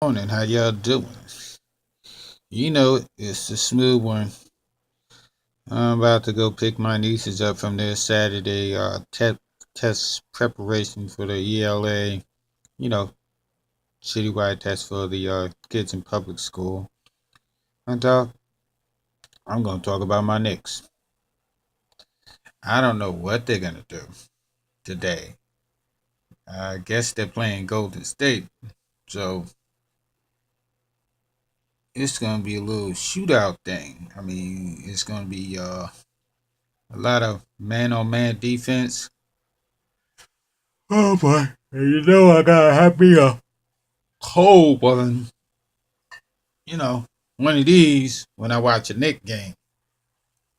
Morning, how y'all doing? You know, it's a smooth one. I'm about to go pick my nieces up from their Saturday test preparation for the ELA, you know, citywide test for the kids in public school. And I'm going to talk about my Knicks. I don't know what they're going to do today. I guess they're playing Golden State, so it's going to be a little shootout thing. I mean, it's going to be a lot of man on man defense. Oh boy. And you know I gotta have me a cold one. You know, one of these when I watch a Knick game.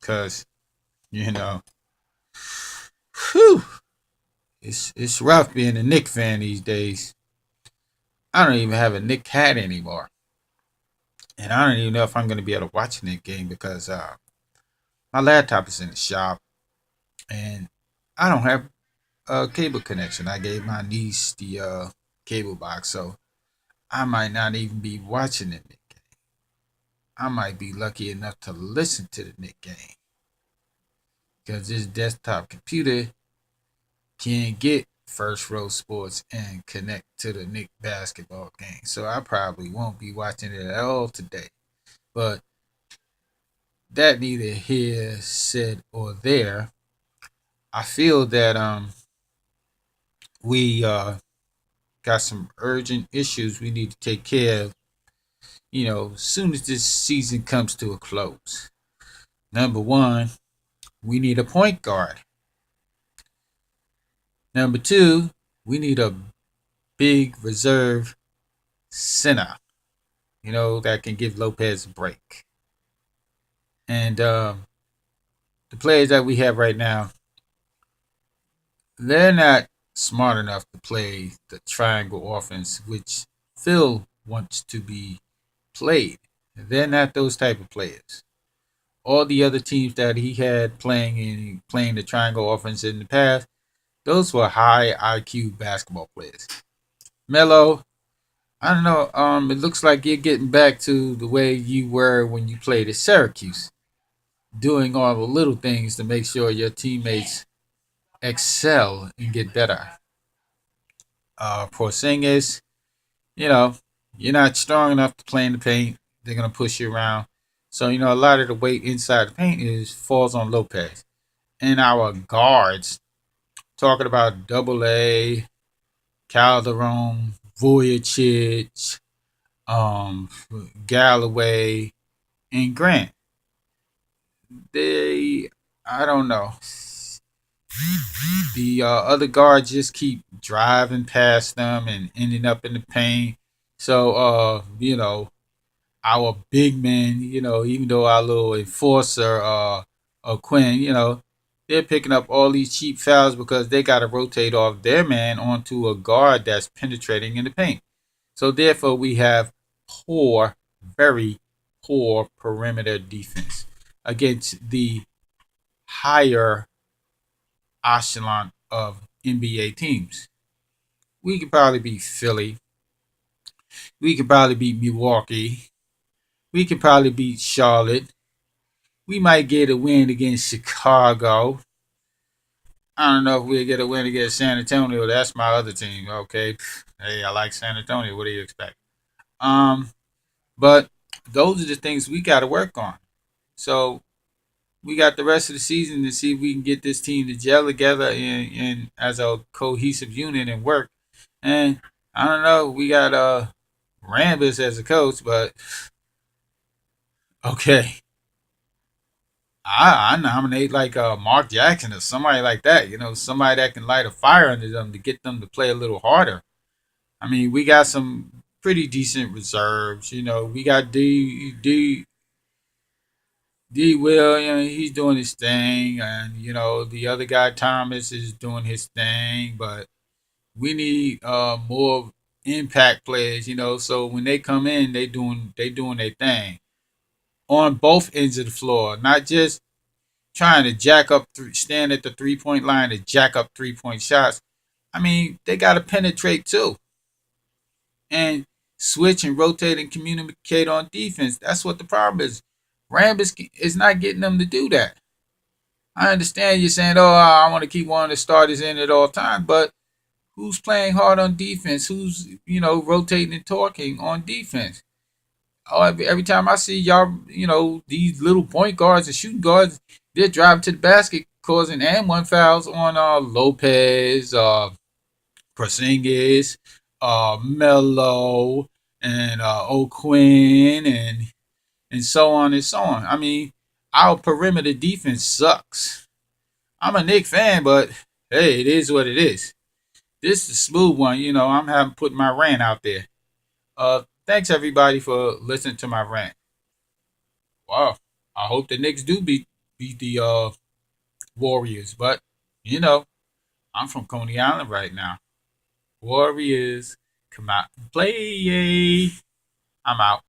Cause, you know, whew, it's rough being a Knick fan these days. I don't even have a Knick hat anymore. And I don't even know if I'm gonna be able to watch a Knick game because my laptop is in the shop and I don't have a cable connection. I gave my niece the cable box, so I might not even be watching it. I might be lucky enough to listen to the Knick game because this desktop computer can't get first row sports and connect to the Knick basketball game. So I probably won't be watching it at all today. But that neither here said or there. I feel that we got some urgent issues we need to take care of, as soon as this season comes to a close. Number one, we need a point guard. Number two, we need a big reserve center, that can give Lopez a break. And the players that we have right now, they're not smart enough to play the triangle offense, which Phil wants to be played. They're not those type of players. All the other teams that he had playing the triangle offense in the past, those were high IQ basketball players. Melo, I don't know. It looks like you're getting back to the way you were when you played at Syracuse, doing all the little things to make sure your teammates excel and get better. Porzingis, you know, you're not strong enough to play in the paint. They're gonna push you around, so a lot of the weight inside the paint is falls on Lopez. And our guards, talking about Double A, Calderon, Vujicic, um, Galloway, and Grant. They, I don't know. The other guards just keep driving past them and ending up in the paint. So, our big men, even though our little enforcer, Quinn, they're picking up all these cheap fouls because they got to rotate off their man onto a guard that's penetrating in the paint. So, therefore, we have poor, very poor perimeter defense against the higher echelon of NBA teams. We could probably beat Philly. We could probably beat Milwaukee. We could probably beat Charlotte. We might get a win against Chicago. I don't know if we'll get a win against San Antonio. That's my other team. Okay. Hey, I like San Antonio. What do you expect? Um, but those are the things we got to work on. So we got the rest of the season to see if we can get this team to gel together and as a cohesive unit and work. And I don't know, we got Rambus as a coach, but okay. I nominate like Mark Jackson or somebody like that, somebody that can light a fire under them to get them to play a little harder. I mean, we got some pretty decent reserves. We got D Will, he's doing his thing, and the other guy Thomas is doing his thing, but we need more impact players. So when they come in, they doing their thing on both ends of the floor, not just trying to stand at the 3 point line to jack up 3 point shots. I mean, they got to penetrate too. And switch and rotate and communicate on defense. That's what the problem is. Rambus is not getting them to do that. I understand you're saying, "Oh, I want to keep one of the starters in at all times," but who's playing hard on defense? Who's rotating and talking on defense? Oh, every time I see y'all, these little point guards and shooting guards, they're driving to the basket, causing and one fouls on Lopez, Porzingis, Melo, and O'Quinn, and so on and so on. I mean, our perimeter defense sucks. I'm a Knicks fan, but hey, it is what it is. This is a smooth one. I'm having put my rant out there. Thanks everybody for listening to my rant. Wow. I hope the Knicks do beat the Warriors, but you know, I'm from Coney Island right now. Warriors, come out and play. I'm out.